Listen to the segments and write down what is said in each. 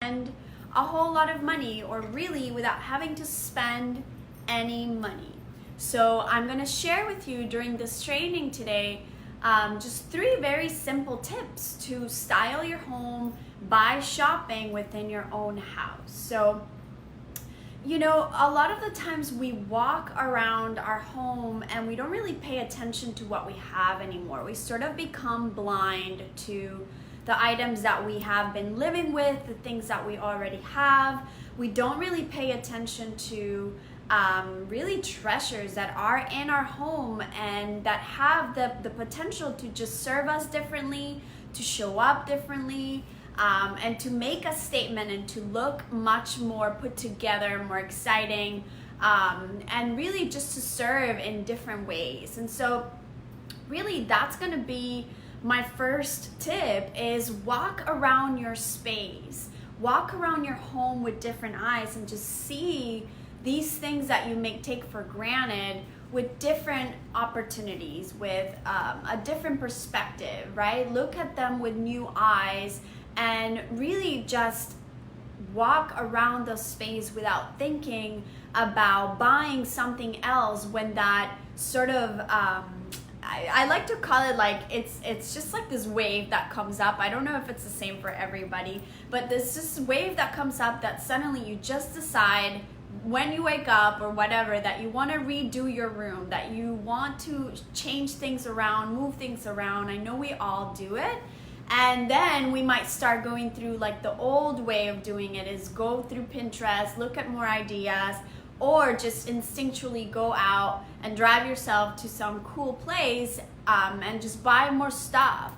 spend a whole lot of money, or really without having to spend any money. So I'm going to share with you during this training today just 3 very simple tips to style your home by shopping within your own house. So, you know, a lot of the times we walk around our home and we don't really pay attention to what we have anymore. We sort of become blind to the items that we have been living with, the things that we already have. We don't really pay attention to really treasures that are in our home and that have the potential to just serve us differently, to show up differently, and to make a statement and to look much more put together, more exciting, and really just to serve in different ways. And so really that's going to be my first tip, is walk around your space, walk around your home with different eyes and just see these things that you may take for granted with different opportunities, with a different perspective, right? Look at them with new eyes and really just walk around the space without thinking about buying something else when that sort of I like to call it like it's just like this wave that comes up. I don't know if it's the same for everybody, but there's this wave that comes up that suddenly you just decide when you wake up or whatever that you want to redo your room, that you want to change things around, move things around. I know we all do it. And then we might start going through, like, the old way of doing it is go through Pinterest, look at more ideas, or just instinctually go out and drive yourself to some cool place and just buy more stuff.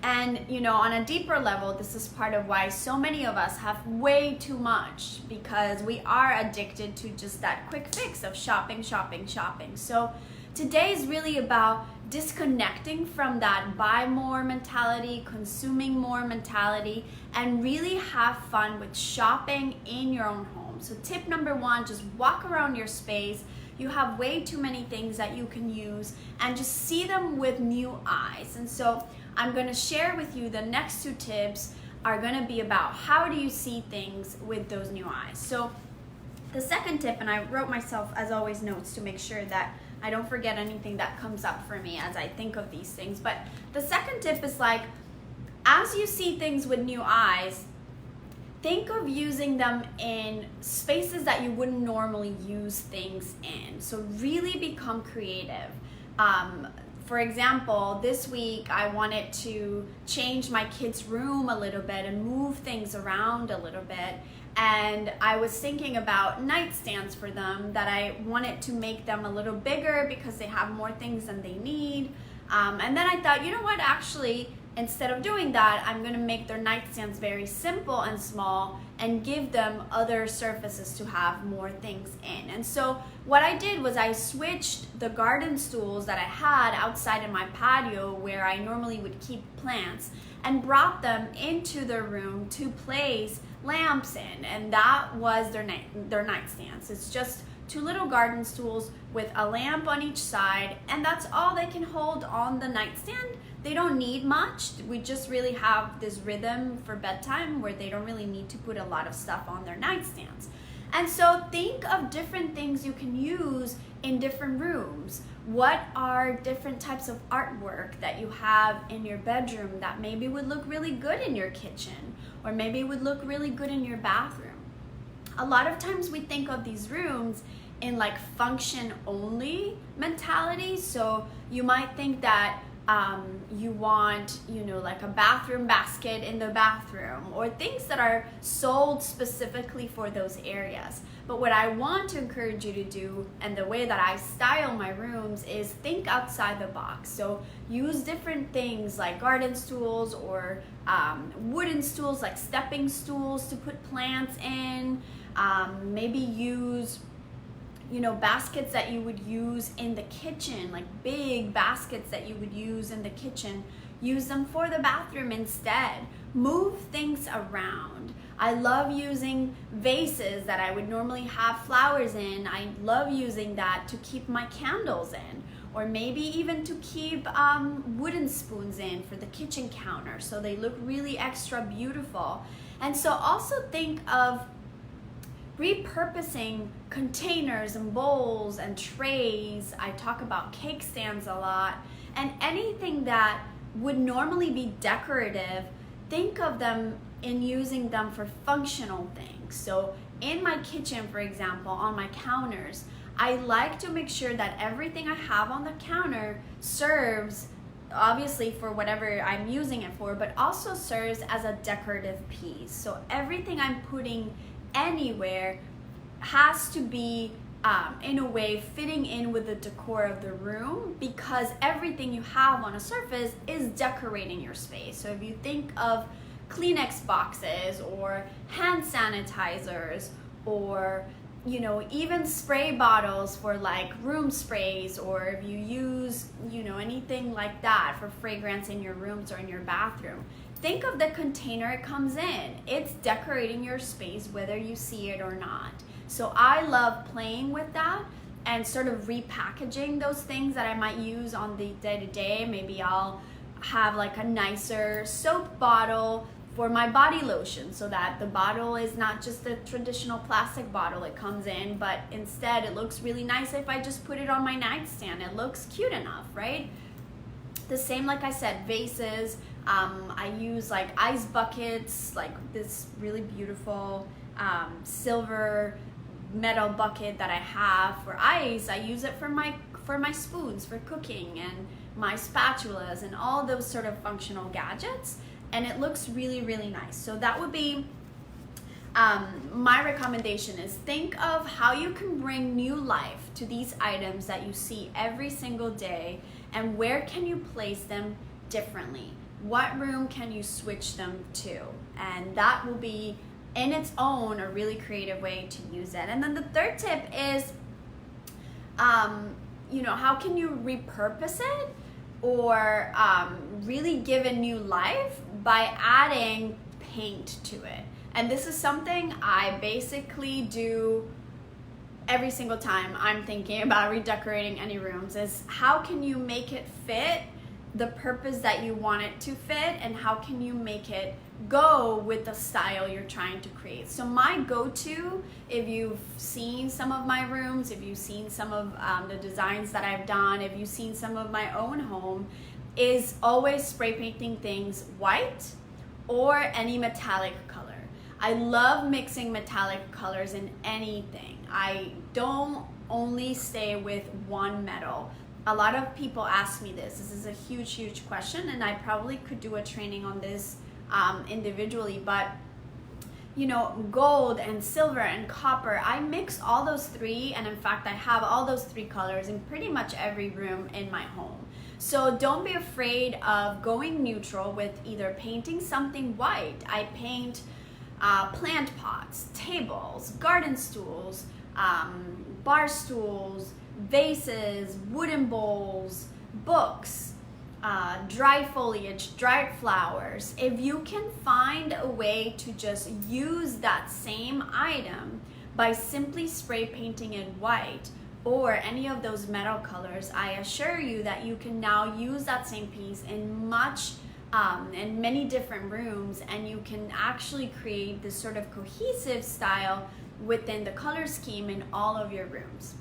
And, you know, on a deeper level, this is part of why so many of us have way too much, because we are addicted to just that quick fix of shopping, shopping, shopping. So today is really about disconnecting from that buy more mentality, consuming more mentality, and really have fun with shopping in your own home. So tip number 1, just walk around your space. You have way too many things that you can use, and just see them with new eyes. And so I'm going to share with you the next 2 tips are going to be about how do you see things with those new eyes. So the second tip, and I wrote myself as always notes to make sure that I don't forget anything that comes up for me as I think of these things. But the second tip is, like, as you see things with new eyes, think of using them in spaces that you wouldn't normally use things in. So really become creative. For example, this week I wanted to change my kids' room a little bit and move things around a little bit. And I was thinking about nightstands for them, that I wanted to make them a little bigger because they have more things than they need. And then I thought, you know what, actually, instead of doing that, I'm going to make their nightstands very simple and small and give them other surfaces to have more things in. And so what I did was I switched the garden stools that I had outside in my patio where I normally would keep plants and brought them into their room to place lamps in, and that was their nightstands. It's just 2 little garden stools with a lamp on each side, and that's all they can hold on the nightstand. They don't need much. We just really have this rhythm for bedtime where they don't really need to put a lot of stuff on their nightstands. And so think of different things you can use in different rooms. What are different types of artwork that you have in your bedroom that maybe would look really good in your kitchen, or maybe would look really good in your bathroom? A lot of times we think of these rooms in like function only mentality. So you might think that you want, you know, like a bathroom basket in the bathroom, or things that are sold specifically for those areas. But what I want to encourage you to do, and the way that I style my rooms, is think outside the box. So use different things like garden stools, or wooden stools like stepping stools to put plants in. Maybe use, you know, baskets that you would use in the kitchen, like big baskets that you would use in the kitchen. Use them for the bathroom instead. Move things around. I love using vases that I would normally have flowers in. I love using that to keep my candles in, or maybe even to keep wooden spoons in for the kitchen counter, so they look really extra beautiful. And so also think of repurposing containers and bowls and trays. I talk about cake stands a lot, and anything that would normally be decorative, think of them in using them for functional things. So in my kitchen, for example, on my counters, I like to make sure that everything I have on the counter serves obviously for whatever I'm using it for, but also serves as a decorative piece. So everything I'm putting anywhere has to be in a way fitting in with the decor of the room, because everything you have on a surface is decorating your space. So if you think of Kleenex boxes or hand sanitizers, or even spray bottles for like room sprays, or if you use anything like that for fragrance in your rooms or in your bathroom, think of the container it comes in. It's decorating your space whether you see it or not. So I love playing with that and sort of repackaging those things that I might use on the day-to-day. Maybe I'll have like a nicer soap bottle for my body lotion, so that the bottle is not just the traditional plastic bottle it comes in, but instead it looks really nice if I just put it on my nightstand. It looks cute enough, right? The same, like I said, vases. I use like ice buckets, like this really beautiful silver metal bucket that I have for ice. I use it for my spoons for cooking, and my spatulas, and all those sort of functional gadgets. And it looks really, really nice. So that would be my recommendation, is think of how you can bring new life to these items that you see every single day, and where can you place them differently? What room can you switch them to? And that will be in its own a really creative way to use it. And then the third tip is, how can you repurpose it, or really give it new life by adding paint to it. And this is something I basically do every single time I'm thinking about redecorating any rooms, is how can you make it fit the purpose that you want it to fit, and how can you make it go with the style you're trying to create. So my go-to, if you've seen some of my rooms, if you've seen some of the designs that I've done, if you've seen some of my own home, is always spray painting things white or any metallic color. I love mixing metallic colors in anything. I don't only stay with one metal. A lot of people ask me this. This is a huge, huge question, and I probably could do a training on this individually, but gold and silver and copper, I mix all those three, and in fact I have all those three colors in pretty much every room in my home. So don't be afraid of going neutral with either painting something white. I paint plant pots, tables, garden stools, bar stools, vases, wooden bowls, books, dry foliage, dried flowers. If you can find a way to just use that same item by simply spray painting it white or any of those metal colors, I assure you that you can now use that same piece in many different rooms, and you can actually create this sort of cohesive style within the color scheme in all of your rooms.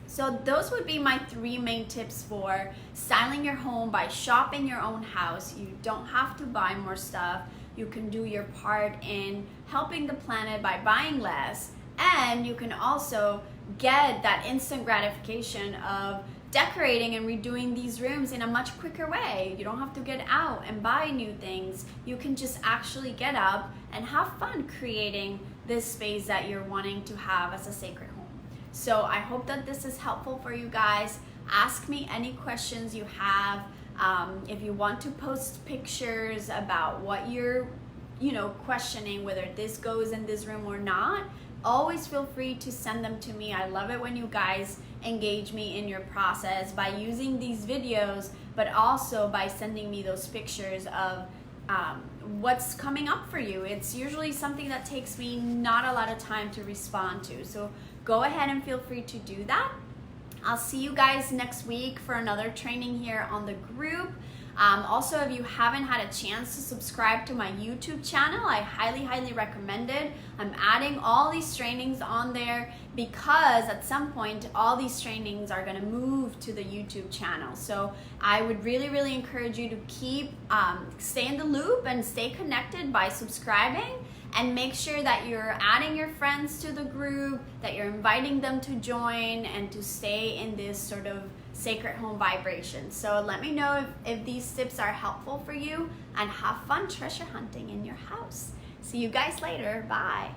So those would be my three main tips for styling your home by shopping your own house. You don't have to buy more stuff. You can do your part in helping the planet by buying less, and you can also get that instant gratification of decorating and redoing these rooms in a much quicker way. You don't have to get out and buy new things. You can just actually get up and have fun creating this space that you're wanting to have as a sacred home. So I hope that this is helpful for you guys. Ask me any questions you have. If you want to post pictures about what you're questioning, whether this goes in this room or not, always feel free to send them to me. I love it when you guys engage me in your process by using these videos, but also by sending me those pictures of what's coming up for you. It's usually something that takes me not a lot of time to respond to. So go ahead and feel free to do that. I'll see you guys next week for another training here on the group. Also, if you haven't had a chance to subscribe to my YouTube channel, I highly recommend it. I'm adding all these trainings on there because at some point all these trainings are going to move to the YouTube channel. So I would really encourage you to stay in the loop and stay connected by subscribing, and make sure that you're adding your friends to the group, that you're inviting them to join and to stay in this sort of sacred home vibration. So let me know if these tips are helpful for you, and have fun treasure hunting in your house. See you guys later. Bye.